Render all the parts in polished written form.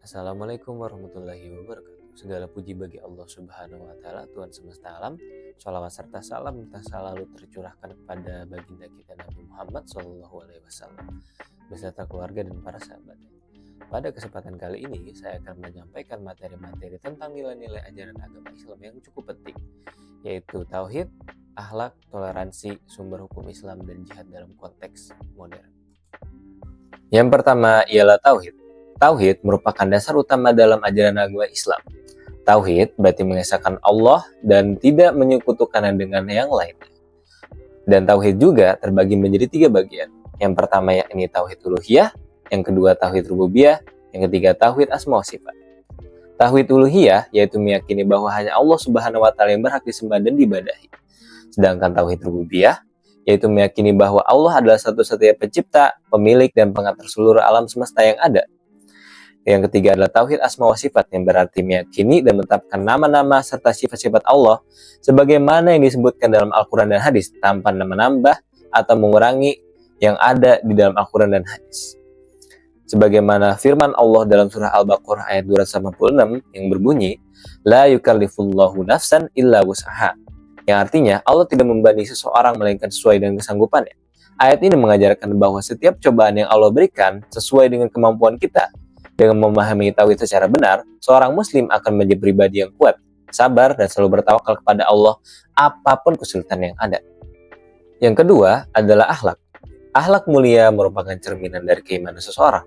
Assalamualaikum warahmatullahi wabarakatuh. Segala puji bagi Allah Subhanahu wa Ta'ala, Tuhan semesta alam. Shalawat serta salam tak selalu tercurahkan kepada baginda kita Nabi Muhammad SAW beserta keluarga dan para sahabatnya. Pada kesempatan kali ini, saya akan menyampaikan materi-materi tentang nilai-nilai ajaran agama Islam yang cukup penting, yaitu tauhid, akhlak, toleransi, sumber hukum Islam, dan jihad dalam konteks modern. Yang pertama ialah tauhid. Tauhid merupakan dasar utama dalam ajaran agama Islam. Tauhid berarti mengesahkan Allah dan tidak menyekutukan dengan yang lain. Dan tauhid juga terbagi menjadi 3 bagian. Yang pertama yakni tauhid uluhiyah, yang kedua tauhid rububiyah, yang ketiga tauhid asma wa sifat. Tauhid uluhiyah yaitu meyakini bahwa hanya Allah Subhanahu wa Ta'ala yang berhak disembah dan diibadahi. Sedangkan tauhid rububiyah yaitu meyakini bahwa Allah adalah satu-satunya pencipta, pemilik dan pengatur seluruh alam semesta yang ada. Yang ketiga adalah tauhid asma wa sifat yang berarti meyakini dan menetapkan nama-nama serta sifat-sifat Allah sebagaimana yang disebutkan dalam Al-Quran dan hadis tanpa menambah atau mengurangi yang ada di dalam Al-Quran dan hadis. Sebagaimana firman Allah dalam surah Al-Baqarah ayat 286 yang berbunyi, La yukallifullahu nafsan illa wus'aha, yang artinya Allah tidak membebani seseorang melainkan sesuai dengan kesanggupannya. Ayat ini mengajarkan bahwa setiap cobaan yang Allah berikan sesuai dengan kemampuan kita. Dengan memahami tauhid secara benar, seorang muslim akan menjadi pribadi yang kuat, sabar, dan selalu bertawakal kepada Allah apapun kesulitan yang ada. Yang kedua adalah akhlak. Akhlak mulia merupakan cerminan dari keimanan seseorang.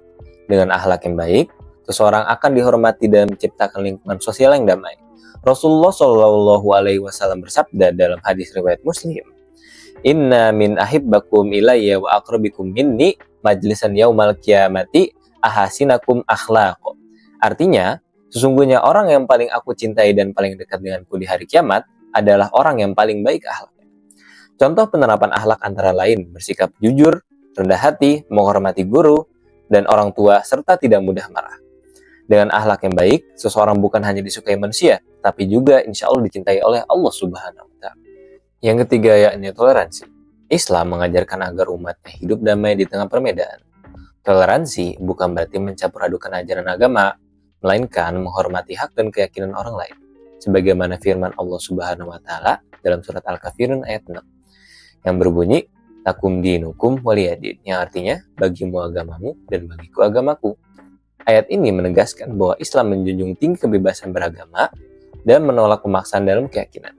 Dengan akhlak yang baik, seseorang akan dihormati dan menciptakan lingkungan sosial yang damai. Rasulullah SAW bersabda dalam hadis riwayat Muslim, Inna min ahibbakum ilayya wa aqrabikum minni majlisan yaumal qiyamati ahasinakum akhlaqo. Artinya, sesungguhnya orang yang paling aku cintai dan paling dekat denganku di hari kiamat adalah orang yang paling baik akhlaknya. Contoh penerapan akhlak antara lain bersikap jujur, rendah hati, menghormati guru dan orang tua, serta tidak mudah marah. Dengan akhlak yang baik, seseorang bukan hanya disukai manusia, tapi juga insya Allah dicintai oleh Allah Subhanahu wa Ta'ala. Yang ketiga yakni toleransi. Islam mengajarkan agar umatnya hidup damai di tengah perbedaan. Toleransi bukan berarti mencampur adukan ajaran agama, melainkan menghormati hak dan keyakinan orang lain. Sebagaimana firman Allah Subhanahu wa Ta'ala dalam surat Al-Kafirun ayat 6 yang berbunyi, Lakum dinukum waliyadin, yang artinya bagimu agamamu dan bagiku agamaku. Ayat ini menegaskan bahwa Islam menjunjung tinggi kebebasan beragama dan menolak pemaksaan dalam keyakinan.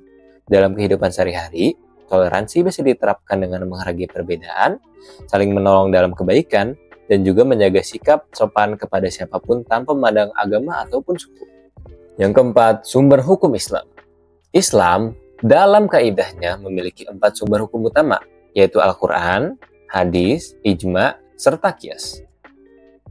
Dalam kehidupan sehari-hari, toleransi bisa diterapkan dengan menghargai perbedaan, saling menolong dalam kebaikan, dan juga menjaga sikap sopan kepada siapapun tanpa memandang agama ataupun suku. Yang keempat, sumber hukum Islam. Islam dalam kaidahnya memiliki 4 sumber hukum utama, yaitu Al-Quran, hadis, ijma, serta qiyas.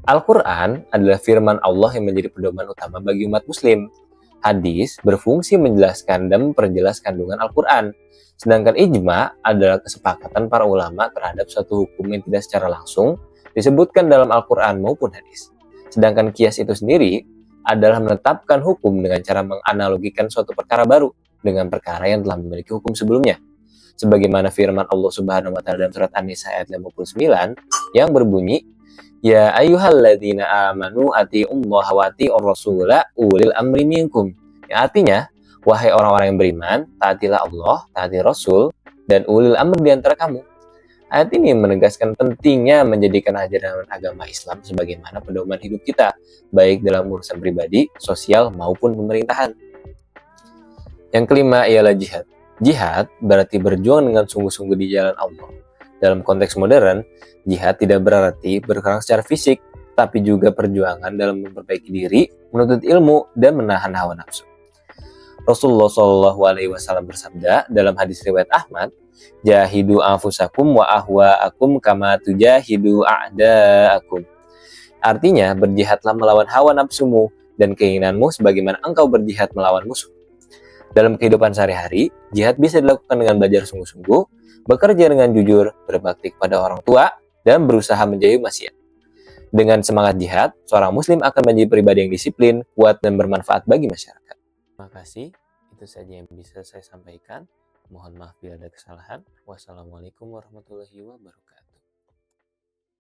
Al-Quran adalah firman Allah yang menjadi pedoman utama bagi umat muslim. Hadis berfungsi menjelaskan dan memperjelas kandungan Al-Quran. Sedangkan ijma adalah kesepakatan para ulama terhadap suatu hukum yang tidak secara langsung disebutkan dalam Al-Quran maupun hadis. Sedangkan qiyas itu sendiri adalah menetapkan hukum dengan cara menganalogikan suatu perkara baru dengan perkara yang telah memiliki hukum sebelumnya. Sebagaimana firman Allah Subhanahu wa Ta'ala dalam surat An-Nisa ayat 59 yang berbunyi, Ya ayyuhalladzina amanu ati'ullaha wa ati'ur rasula ulil amri minkum. Yang artinya, wahai orang-orang yang beriman, taatilah Allah, taati Rasul, dan ulil amri di antara kamu. Ayat ini menegaskan pentingnya menjadikan ajaran agama Islam sebagaimana pedoman hidup kita, baik dalam urusan pribadi, sosial, maupun pemerintahan. Yang kelima ialah jihad. Jihad berarti berjuang dengan sungguh-sungguh di jalan Allah. Dalam konteks modern, jihad tidak berarti berperang secara fisik, tapi juga perjuangan dalam memperbaiki diri, menuntut ilmu, dan menahan hawa nafsu. Rasulullah SAW bersabda dalam hadis riwayat Ahmad, Jahidu anfusakum wa ahwa'akum kama tujahidu a'da'akum. Artinya, berjihadlah melawan hawa nafsumu dan keinginanmu sebagaimana engkau berjihad melawan musuh. Dalam kehidupan sehari-hari, jihad bisa dilakukan dengan belajar sungguh-sungguh, bekerja dengan jujur, berbakti kepada orang tua, dan berusaha menjauhi maksiat. Dengan semangat jihad, seorang muslim akan menjadi pribadi yang disiplin, kuat, dan bermanfaat bagi masyarakat. Terima kasih, itu saja yang bisa saya sampaikan. Mohon maaf bila ada kesalahan. Wassalamualaikum warahmatullahi wabarakatuh.